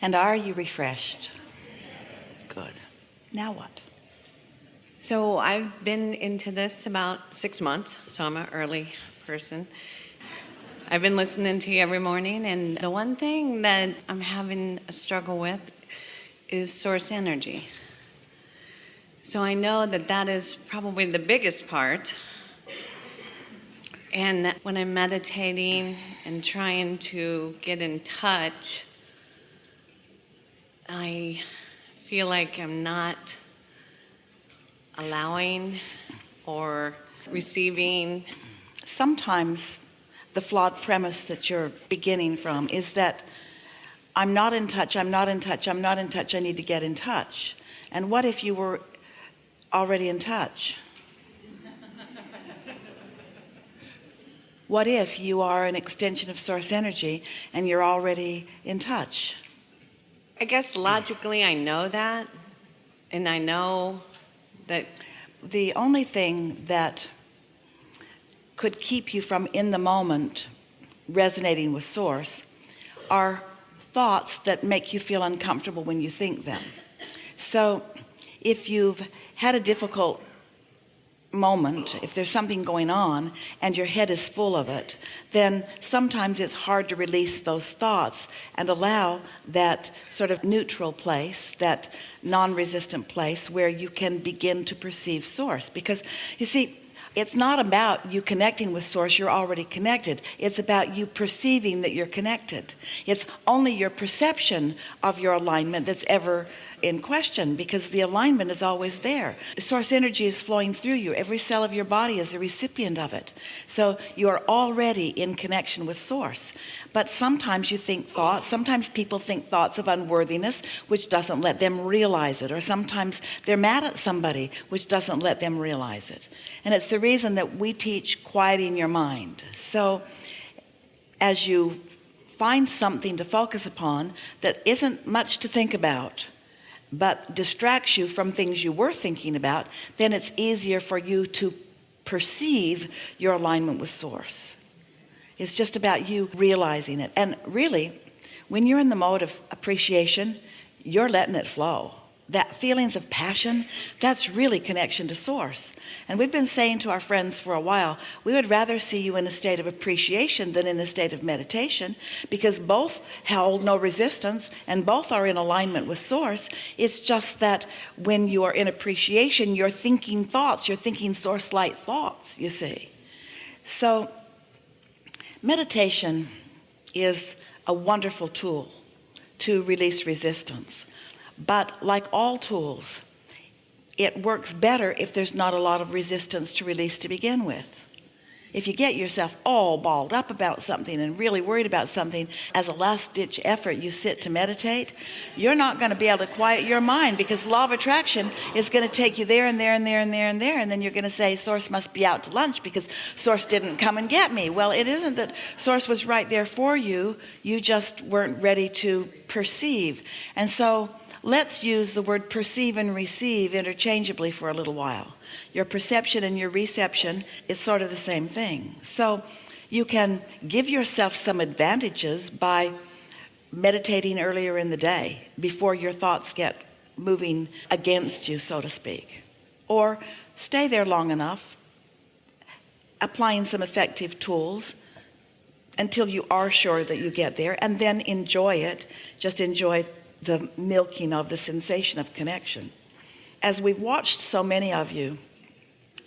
And are you refreshed? Good. Now what? So I've been into this about 6 months, so I'm an early person. I've been listening to you every morning, and the one thing that I'm having a struggle with is source energy. So I know that that is probably the biggest part. And when I'm meditating and trying to get in touch, I feel like I'm not allowing or receiving. Sometimes the flawed premise that you're beginning from is that I'm not in touch, I'm not in touch, I'm not in touch, I need to get in touch. And what if you were already in touch? What if you are an extension of source energy and you're already in touch? I guess logically I know that, and I know that the only thing that could keep you from in the moment resonating with source are thoughts that make you feel uncomfortable when you think them. So if you've had a difficult moment, if there's something going on and your head is full of it, then sometimes it's hard to release those thoughts and allow that sort of neutral place, that non-resistant place where you can begin to perceive source. Because you see, it's not about you connecting with source, you're already connected. It's about you perceiving that you're connected. It's only your perception of your alignment that's ever in question, because the alignment is always there. Source energy is flowing through you. Every cell of your body is a recipient of it. So you are already in connection with source. But sometimes you think thoughts, sometimes people think thoughts of unworthiness, which doesn't let them realize it. Or sometimes they're mad at somebody, which doesn't let them realize it. And it's the reason that we teach quieting your mind. So as you find something to focus upon that isn't much to think about, but distracts you from things you were thinking about, then it's easier for you to perceive your alignment with source. It's just about you realizing it. And really, when you're in the mode of appreciation, you're letting it flow. That feelings of passion, that's really connection to source. And we've been saying to our friends for a while, we would rather see you in a state of appreciation than in a state of meditation, because both hold no resistance and both are in alignment with source. It's just that when you are in appreciation, you're thinking thoughts, you're thinking source-light thoughts, you see. So meditation is a wonderful tool to release resistance. But like all tools, it works better if there's not a lot of resistance to release to begin with. If you get yourself all balled up about something and really worried about something, as a last-ditch effort you sit to meditate, you're not going to be able to quiet your mind, because law of attraction is going to take you there and there and there and there and there, and then you're going to say source must be out to lunch because source didn't come and get me. Well, it isn't that source was right there for you, you just weren't ready to perceive. And so let's use the word perceive and receive interchangeably for a little while. Your perception and your reception is sort of the same thing. So you can give yourself some advantages by meditating earlier in the day before your thoughts get moving against you, so to speak. Or stay there long enough, applying some effective tools until you are sure that you get there, and then enjoy it. Just enjoy the milking of the sensation of connection. As we've watched so many of you,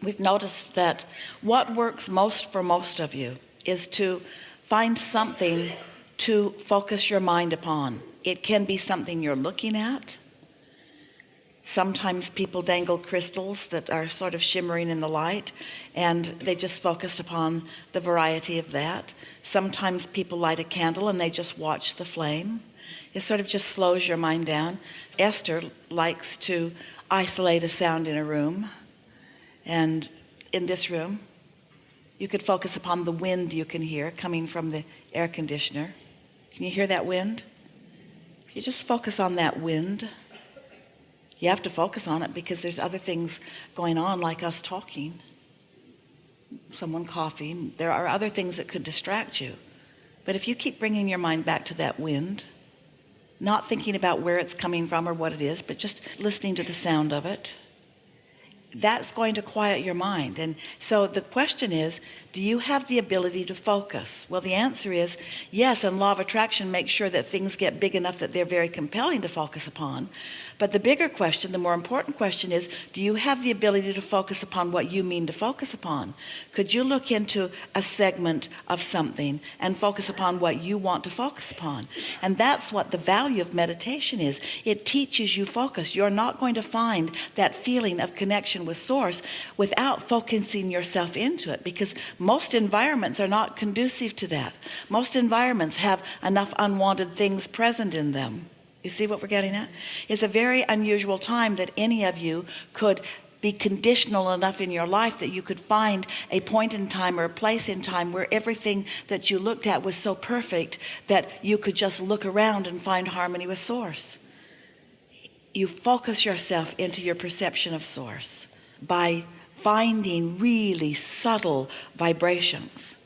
we've noticed that what works most for most of you is to find something to focus your mind upon. It can be something you're looking at. Sometimes people dangle crystals that are sort of shimmering in the light, and they just focus upon the variety of that. Sometimes people light a candle and they just watch the flame. It sort of just slows your mind down. Esther likes to isolate a sound in a room. And in this room, you could focus upon the wind you can hear coming from the air conditioner. Can you hear that wind? You just focus on that wind. You have to focus on it because there's other things going on, like us talking, someone coughing. There are other things that could distract you. But if you keep bringing your mind back to that wind, not thinking about where it's coming from or what it is, but just listening to the sound of it, that's going to quiet your mind. And so the question is, do you have the ability to focus? Well, the answer is yes, and law of attraction makes sure that things get big enough that they're very compelling to focus upon. But the bigger question, the more important question is, do you have the ability to focus upon what you mean to focus upon? Could you look into a segment of something and focus upon what you want to focus upon? And that's what the value of meditation is. It teaches you focus. You're not going to find that feeling of connection with Source without focusing yourself into it, because most environments are not conducive to that. Most environments have enough unwanted things present in them. You see what we're getting at? It's a very unusual time that any of you could be conditional enough in your life that you could find a point in time or a place in time where everything that you looked at was so perfect that you could just look around and find harmony with Source. You focus yourself into your perception of Source by finding really subtle vibrations.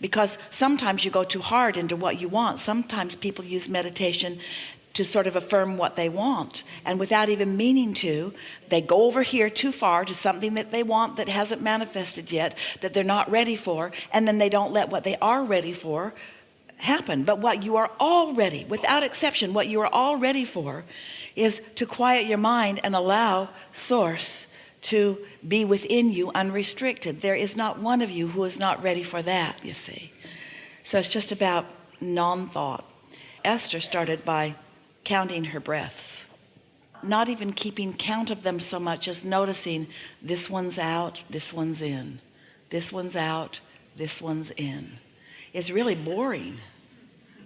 Because sometimes you go too hard into what you want. Sometimes people use meditation to sort of affirm what they want, and without even meaning to, they go over here too far to something that they want that hasn't manifested yet, that they're not ready for, and then they don't let what they are ready for happen. But what you are all ready, without exception, what you are all ready for is to quiet your mind and allow Source to be within you unrestricted. There is not one of you who is not ready for that, you see. So it's just about non-thought. Esther started by counting her breaths, not even keeping count of them so much as noticing this one's out, this one's in, this one's out, this one's in. It's really boring.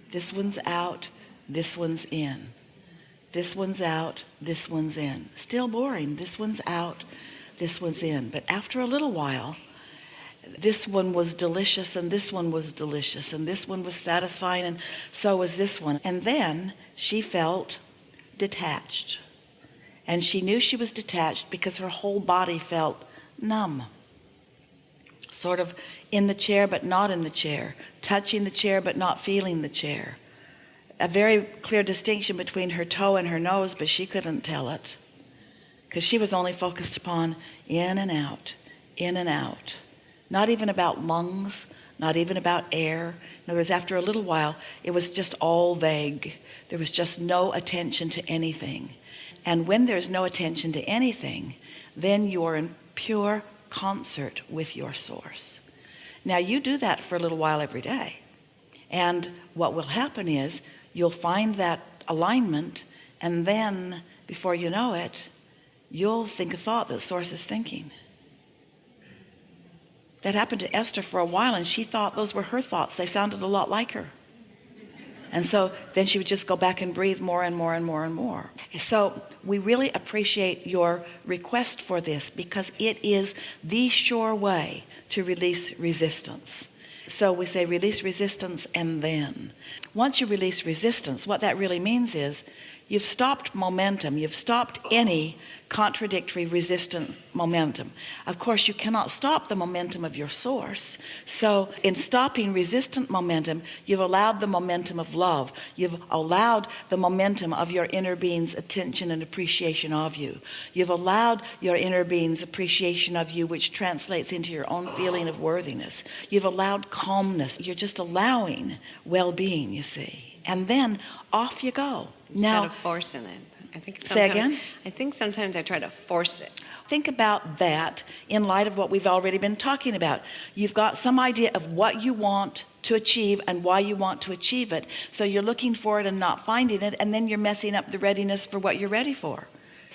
This one's out, this one's in. This one's out, this one's in. Still boring. This one's out, this one's in. But after a little while, this one was delicious, and this one was delicious, and this one was satisfying, and so was this one. And then she felt detached. And she knew she was detached because her whole body felt numb. Sort of in the chair but not in the chair. Touching the chair but not feeling the chair. A very clear distinction between her toe and her nose, but she couldn't tell it. Because she was only focused upon in and out, in and out. Not even about lungs, not even about air. In other words, after a little while, it was just all vague. There was just no attention to anything. And when there's no attention to anything, then you're in pure concert with your Source. Now, you do that for a little while every day. And what will happen is you'll find that alignment, and then, before you know it, you'll think a thought that Source is thinking. That happened to Esther for a while, and she thought those were her thoughts. They sounded a lot like her. And so then she would just go back and breathe more and more and more and more. So we really appreciate your request for this, because it is the sure way to release resistance. So we say release resistance, and then once you release resistance, what that really means is you've stopped momentum. You've stopped any contradictory, resistant momentum. Of course, you cannot stop the momentum of your Source. So in stopping resistant momentum, you've allowed the momentum of love. You've allowed the momentum of your inner being's attention and appreciation of you. You've allowed your inner being's appreciation of you, which translates into your own feeling of worthiness. You've allowed calmness. You're just allowing well-being, you see. And then off you go. Instead of forcing it. Say again? I think sometimes I try to force it. Think about that in light of what we've already been talking about. You've got some idea of what you want to achieve and why you want to achieve it. So you're looking for it and not finding it, and then you're messing up the readiness for what you're ready for.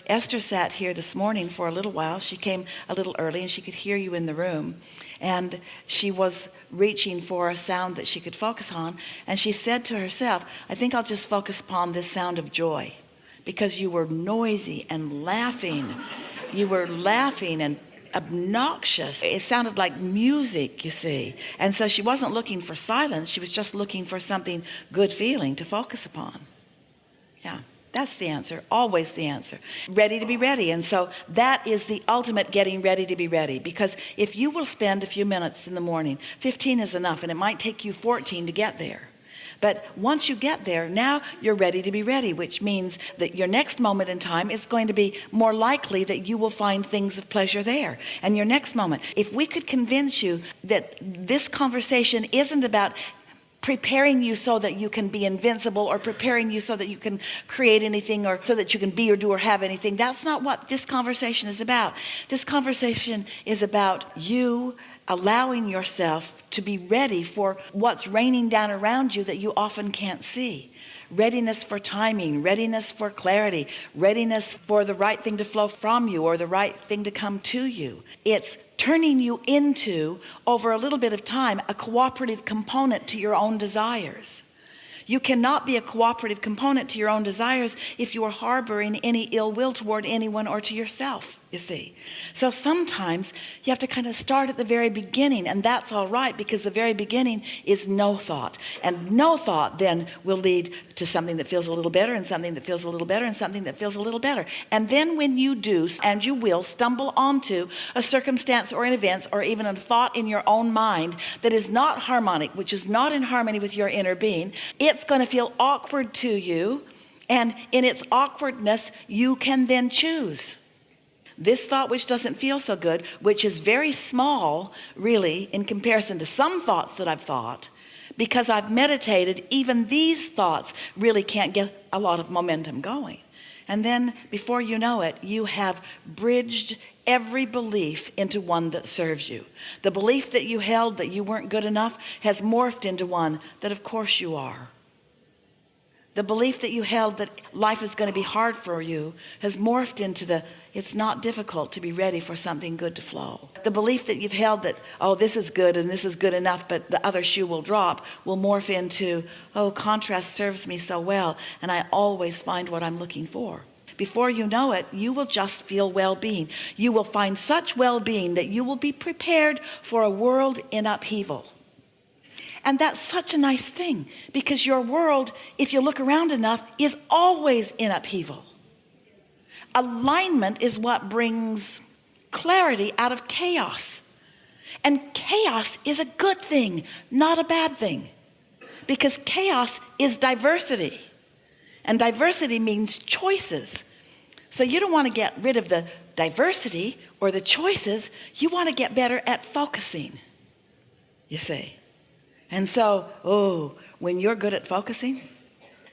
Esther sat here this morning for a little while. She came a little early, and she could hear you in the room. And she was reaching for a sound that she could focus on. And she said to herself, I think I'll just focus upon this sound of joy. Because you were noisy and laughing. You were laughing and obnoxious. It sounded like music, you see. And so she wasn't looking for silence. She was just looking for something good feeling to focus upon. Yeah, that's the answer. Always the answer. Ready to be ready. And so that is the ultimate getting ready to be ready. Because if you will spend a few minutes in the morning, 15 is enough, and it might take you 14 to get there. But once you get there, now you're ready to be ready, which means that your next moment in time is going to be more likely that you will find things of pleasure there. And your next moment, if we could convince you that this conversation isn't about preparing you so that you can be invincible, or preparing you so that you can create anything, or so that you can be or do or have anything, that's not what this conversation is about. This conversation is about you allowing yourself to be ready for what's raining down around you that you often can't see. Readiness for timing, readiness for clarity, readiness for the right thing to flow from you or the right thing to come to you. It's turning you into, over a little bit of time, a cooperative component to your own desires. You cannot be a cooperative component to your own desires if you are harboring any ill will toward anyone or to yourself, you see. So sometimes you have to kind of start at the very beginning, and that's all right, because the very beginning is no thought. And no thought then will lead to something that feels a little better, and something that feels a little better, and something that feels a little better. And then when you do, and you will, stumble onto a circumstance or an event or even a thought in your own mind that is not harmonic, which is not in harmony with your inner being, it's going to feel awkward to you. And in its awkwardness, you can then choose. This thought which doesn't feel so good, which is very small, really, in comparison to some thoughts that I've thought, because I've meditated, even these thoughts really can't get a lot of momentum going. And then before you know it, you have bridged every belief into one that serves you. The belief that you held that you weren't good enough has morphed into one that of course you are. The belief that you held that life is going to be hard for you has morphed into it's not difficult to be ready for something good to flow. The belief that you've held that, oh, this is good and this is good enough, but the other shoe will drop, will morph into, oh, contrast serves me so well, and I always find what I'm looking for. Before you know it, you will just feel well-being. You will find such well-being that you will be prepared for a world in upheaval. And that's such a nice thing, because your world, if you look around enough, is always in upheaval. Alignment is what brings clarity out of chaos. And chaos is a good thing, not a bad thing, because chaos is diversity. And diversity means choices. So you don't want to get rid of the diversity or the choices. You want to get better at focusing, you see. And so, when you're good at focusing,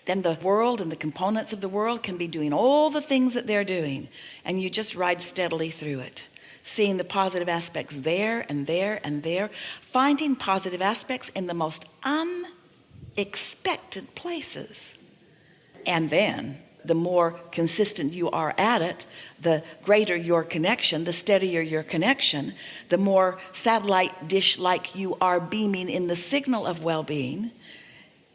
then the world and the components of the world can be doing all the things that they're doing, and you just ride steadily through it, seeing the positive aspects there and there and there, finding positive aspects in the most unexpected places. And then the more consistent you are at it, the greater your connection, the steadier your connection, the more satellite dish-like you are beaming in the signal of well-being,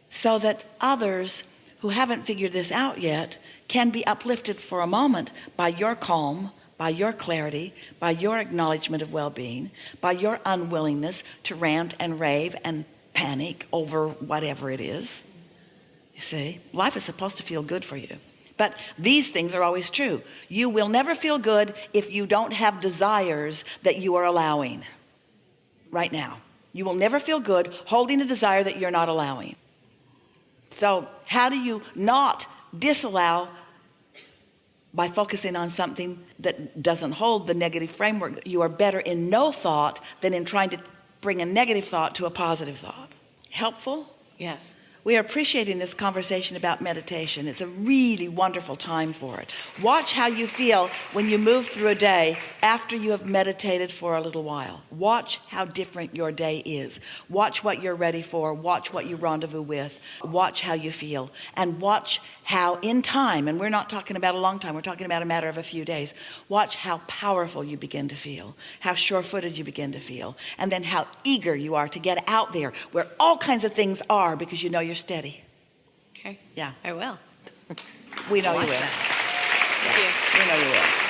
so that others who haven't figured this out yet can be uplifted for a moment by your calm, by your clarity, by your acknowledgement of well-being, by your unwillingness to rant and rave and panic over whatever it is. You see, life is supposed to feel good for you. But these things are always true. You will never feel good if you don't have desires that you are allowing right now. You will never feel good holding a desire that you're not allowing. So how do you not disallow? By focusing on something that doesn't hold the negative framework. You are better in no thought than in trying to bring a negative thought to a positive thought. Helpful? Yes. We are appreciating this conversation about meditation. It's a really wonderful time for it. Watch how you feel when you move through a day after you have meditated for a little while. Watch how different your day is. Watch what you're ready for. Watch what you rendezvous with. Watch how you feel. And watch how in time, and we're not talking about a long time, we're talking about a matter of a few days. Watch how powerful you begin to feel, how sure-footed you begin to feel, and then how eager you are to get out there where all kinds of things are, because you know you're steady. Okay. Yeah. I will. We know you will. Watch that. Thank you. We know you will.